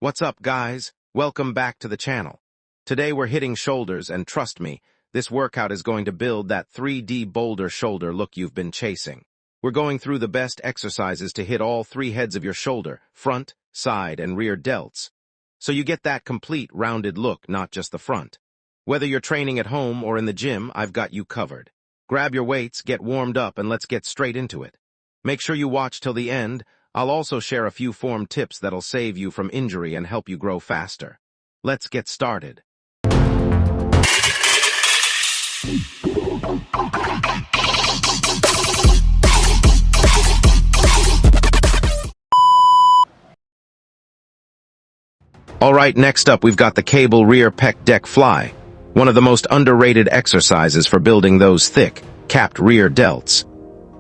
What's up, guys? Welcome back to the channel. Today we're hitting shoulders, and trust me, this workout is going to build that 3D Boulder shoulder look you've been chasing. We're going through the best exercises to hit all three heads of your shoulder, front, side, and rear delts, so you get that complete, rounded look, not just the front. Whether you're training at home or in the gym, I've got you covered. Grab your weights, get warmed up, and let's get straight into it. Make sure you watch till the end. I'll also share a few form tips that'll save you from injury and help you grow faster. Let's get started. Alright, next up we've got the cable rear pec deck fly, one of the most underrated exercises for building those thick, capped rear delts.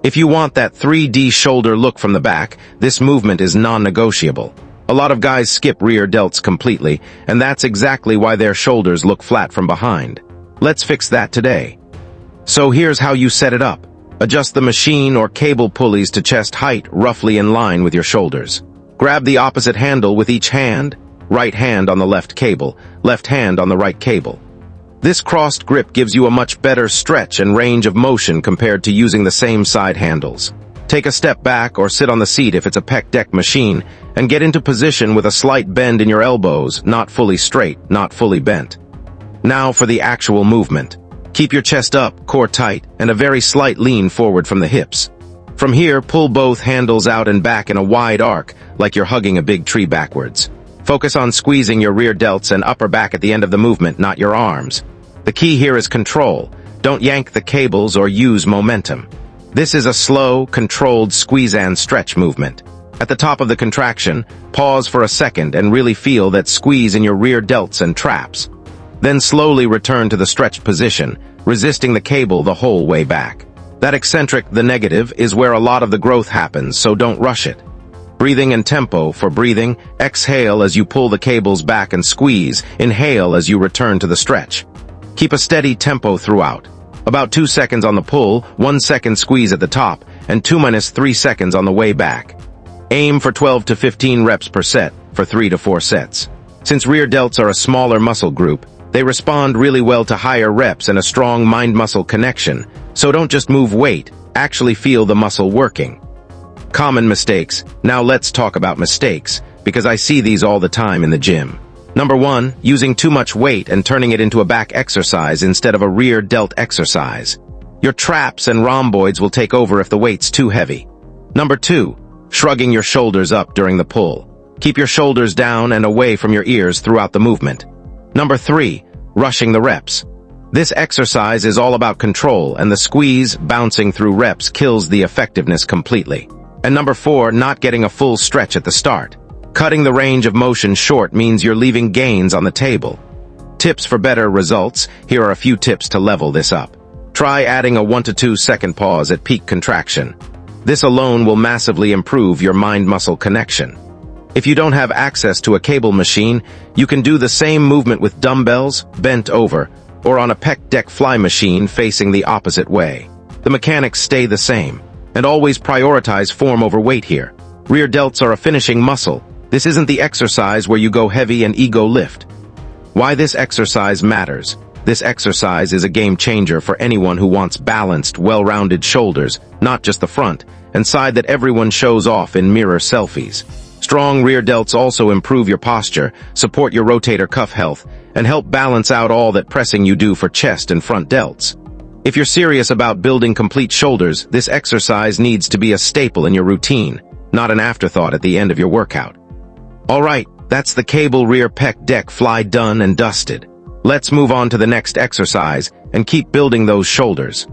If you want that 3D shoulder look from the back, this movement is non-negotiable. A lot of guys skip rear delts completely, and that's exactly why their shoulders look flat from behind. Let's fix that today. So here's how you set it up. Adjust the machine or cable pulleys to chest height roughly in line with your shoulders. Grab the opposite handle with each hand, right hand on the left cable, left hand on the right cable. This crossed grip gives you a much better stretch and range of motion compared to using the same side handles. Take a step back or sit on the seat if it's a pec deck machine, and get into position with a slight bend in your elbows, not fully straight, not fully bent. Now for the actual movement. Keep your chest up, core tight, and a very slight lean forward from the hips. From here, pull both handles out and back in a wide arc, like you're hugging a big tree backwards. Focus on squeezing your rear delts and upper back at the end of the movement, not your arms. The key here is control. Don't yank the cables or use momentum. This is a slow, controlled squeeze and stretch movement. At the top of the contraction, pause for a second and really feel that squeeze in your rear delts and traps. Then slowly return to the stretched position, resisting the cable the whole way back. That eccentric, the negative, is where a lot of the growth happens, so don't rush it. Breathing and tempo. For breathing, exhale as you pull the cables back and squeeze. Inhale as you return to the stretch. Keep a steady tempo throughout. About 2 seconds on the pull, 1 second squeeze at the top, and 2-3 seconds on the way back. Aim for 12 to 15 reps per set, for 3 to 4 sets. Since rear delts are a smaller muscle group, they respond really well to higher reps and a strong mind-muscle connection, so don't just move weight, actually feel the muscle working. Common mistakes. Now let's talk about mistakes, because I see these all the time in the gym. Number 1, using too much weight and turning it into a back exercise instead of a rear delt exercise. Your traps and rhomboids will take over if the weight's too heavy. Number 2, shrugging your shoulders up during the pull. Keep your shoulders down and away from your ears throughout the movement. Number 3, rushing the reps. This exercise is all about control, and the squeeze, bouncing through reps kills the effectiveness completely. And number 4, not getting a full stretch at the start. Cutting the range of motion short means you're leaving gains on the table. Tips for better results. Here are a few tips to level this up. Try adding a 1 to 2 second pause at peak contraction. This alone will massively improve your mind-muscle connection. If you don't have access to a cable machine, you can do the same movement with dumbbells, bent over, or on a pec deck fly machine facing the opposite way. The mechanics stay the same, and always prioritize form over weight here. Rear delts are a finishing muscle. This isn't the exercise where you go heavy and ego lift. Why this exercise matters. This exercise is a game changer for anyone who wants balanced, well-rounded shoulders, not just the front, and side that everyone shows off in mirror selfies. Strong rear delts also improve your posture, support your rotator cuff health, and help balance out all that pressing you do for chest and front delts. If you're serious about building complete shoulders, this exercise needs to be a staple in your routine, not an afterthought at the end of your workout. Alright, that's the cable rear pec deck fly done and dusted. Let's move on to the next exercise and keep building those shoulders.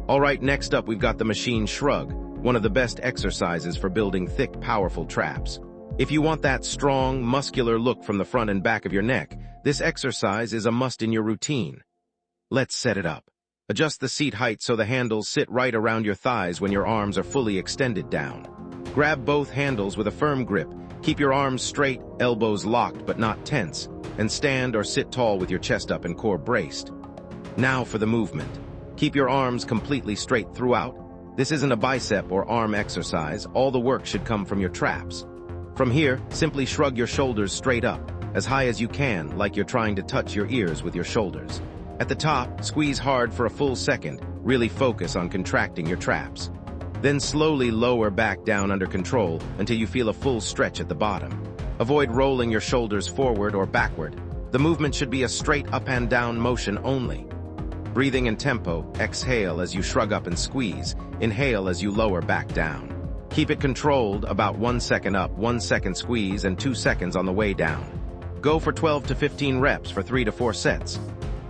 Alright, next up we've got the machine Shrug, one of the best exercises for building thick, powerful traps. If you want that strong, muscular look from the front and back of your neck, this exercise is a must in your routine. Let's set it up. Adjust the seat height so the handles sit right around your thighs when your arms are fully extended down. Grab both handles with a firm grip. Keep your arms straight, elbows locked but not tense, and stand or sit tall with your chest up and core braced. Now for the movement. Keep your arms completely straight throughout. This isn't a bicep or arm exercise. All the work should come from your traps. From here, simply shrug your shoulders straight up, as high as you can, like you're trying to touch your ears with your shoulders. At the top, squeeze hard for a full second. Really focus on contracting your traps. Then slowly lower back down under control until you feel a full stretch at the bottom. Avoid rolling your shoulders forward or backward. The movement should be a straight up and down motion only. Breathing in tempo, exhale as you shrug up and squeeze. Inhale as you lower back down. Keep it controlled, about 1 second up, 1 second squeeze, and 2 seconds on the way down. Go for 12 to 15 reps for 3 to 4 sets.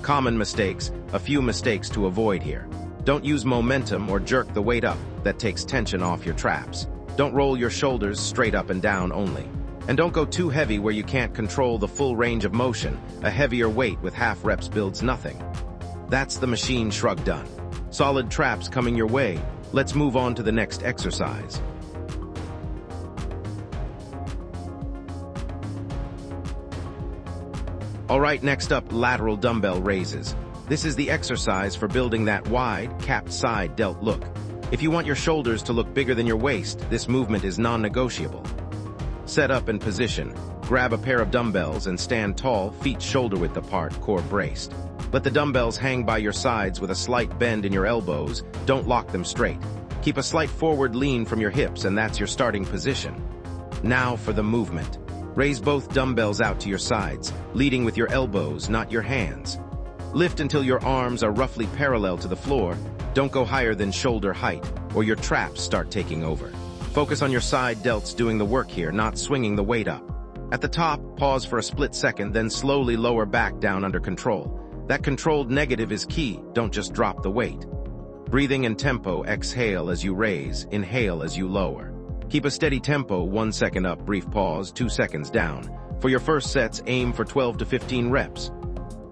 Common mistakes, a few mistakes to avoid here. Don't use momentum or jerk the weight up. That takes tension off your traps. Don't roll your shoulders straight up and down only. And don't go too heavy where you can't control the full range of motion. A heavier weight with half reps builds nothing. That's the machine shrug done. Solid traps coming your way. Let's move on to the next exercise. Alright, next up, lateral dumbbell raises. This is the exercise for building that wide, capped side delt look. If you want your shoulders to look bigger than your waist, this movement is non-negotiable. Set up in position. Grab a pair of dumbbells and stand tall, feet shoulder-width apart, core braced. Let the dumbbells hang by your sides with a slight bend in your elbows. Don't lock them straight. Keep a slight forward lean from your hips, and that's your starting position. Now for the movement. Raise both dumbbells out to your sides, leading with your elbows, not your hands. Lift until your arms are roughly parallel to the floor. Don't go higher than shoulder height, or your traps start taking over. Focus on your side delts doing the work here, not swinging the weight up. At the top, pause for a split second, then slowly lower back down under control. That controlled negative is key. Don't just drop the weight. Breathing in tempo, exhale as you raise, inhale as you lower. Keep a steady tempo, 1 second up, brief pause, 2 seconds down. For your first sets, aim for 12 to 15 reps.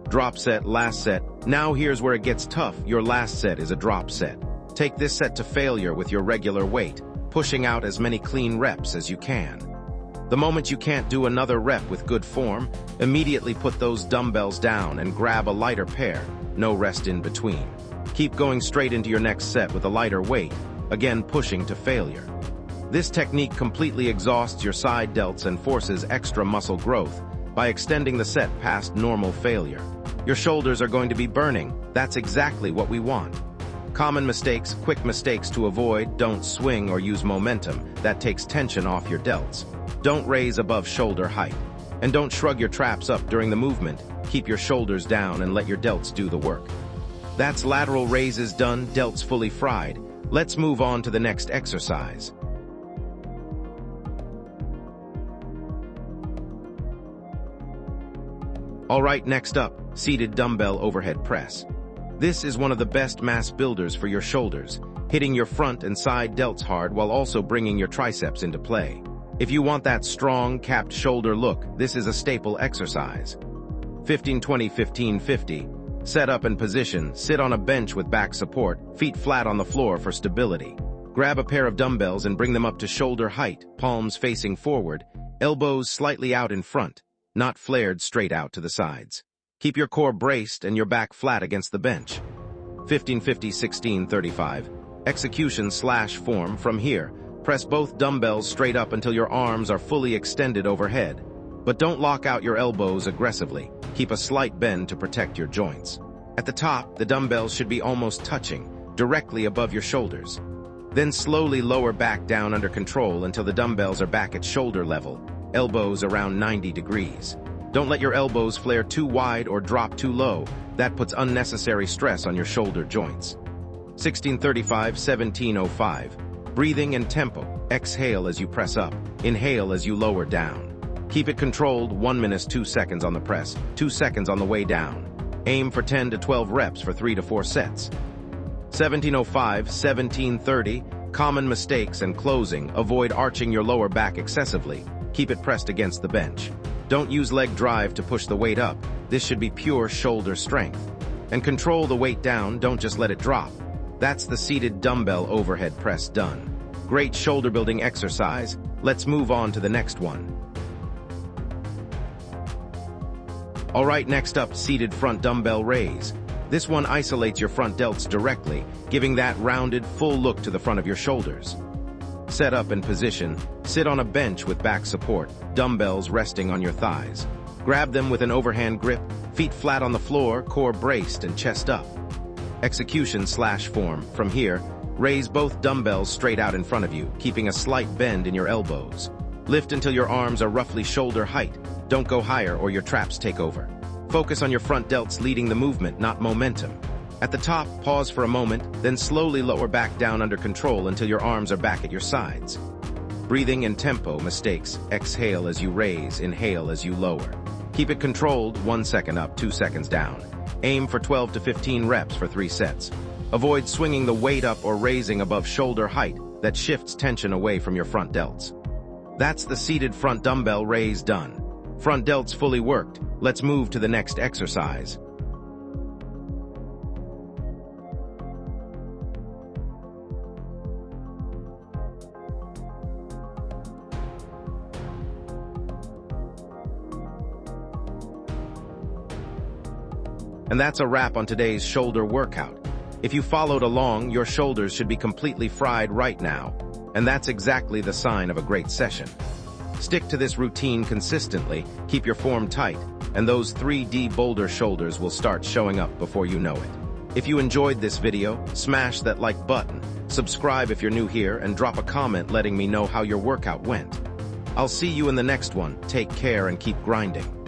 Drop set, last set. Now here's where it gets tough. Your last set is a drop set. Take this set to failure with your regular weight, pushing out as many clean reps as you can. The moment you can't do another rep with good form, immediately put those dumbbells down and grab a lighter pair. No rest in between. Keep going straight into your next set with a lighter weight, again pushing to failure. This technique completely exhausts your side delts and forces extra muscle growth by extending the set past normal failure. Your shoulders are going to be burning. That's exactly what we want. Common mistakes, quick mistakes to avoid: don't swing or use momentum. That takes tension off your delts. Don't raise above shoulder height. And don't shrug your traps up during the movement. Keep your shoulders down and let your delts do the work. That's lateral raises done, delts fully fried. Let's move on to the next exercise. Alright, next up, seated dumbbell overhead press. This is one of the best mass builders for your shoulders, hitting your front and side delts hard while also bringing your triceps into play. If you want that strong, capped shoulder look, this is a staple exercise. 15-20-15-50. Set up in position, sit on a bench with back support, feet flat on the floor for stability. Grab a pair of dumbbells and bring them up to shoulder height, palms facing forward, elbows slightly out in front, not flared straight out to the sides. Keep your core braced and your back flat against the bench. 15-50-16-35. Execution/form from here. Press both dumbbells straight up until your arms are fully extended overhead. But don't lock out your elbows aggressively. Keep a slight bend to protect your joints. At the top, the dumbbells should be almost touching, directly above your shoulders. Then slowly lower back down under control until the dumbbells are back at shoulder level, elbows around 90 degrees. Don't let your elbows flare too wide or drop too low. That puts unnecessary stress on your shoulder joints. 16:35-17:05. Breathing in tempo. Exhale as you press up. Inhale as you lower down. Keep it controlled, 1 minute 2 seconds on the press, 2 seconds on the way down. Aim for 10 to 12 reps for 3 to 4 sets. 17:05-17:30. Common mistakes and closing. Avoid arching your lower back excessively. Keep it pressed against the bench. Don't use leg drive to push the weight up. This should be pure shoulder strength. And control the weight down, don't just let it drop. That's the seated dumbbell overhead press done. Great shoulder building exercise. Let's move on to the next one. Alright, next up, seated front dumbbell raise. This one isolates your front delts directly, giving that rounded, full look to the front of your shoulders. Set up and position. Sit on a bench with back support, dumbbells resting on your thighs. Grab them with an overhand grip, feet flat on the floor, core braced and chest up. Execution/form. From here, raise both dumbbells straight out in front of you, keeping a slight bend in your elbows. Lift until your arms are roughly shoulder height. Don't go higher or your traps take over. Focus on your front delts leading the movement, not momentum. At the top, pause for a moment, then slowly lower back down under control until your arms are back at your sides. Breathing in tempo, mistakes. Exhale as you raise, inhale as you lower. Keep it controlled, 1 second up, 2 seconds down. Aim for 12 to 15 reps for 3 sets. Avoid swinging the weight up or raising above shoulder height. That shifts tension away from your front delts. That's the seated front dumbbell raise done. Front delts fully worked. Let's move to the next exercise. And that's a wrap on today's shoulder workout. If you followed along, your shoulders should be completely fried right now. And that's exactly the sign of a great session. Stick to this routine consistently, keep your form tight, and those 3D Boulder shoulders will start showing up before you know it. If you enjoyed this video, smash that like button, subscribe if you're new here, and drop a comment letting me know how your workout went. I'll see you in the next one. Take care and keep grinding.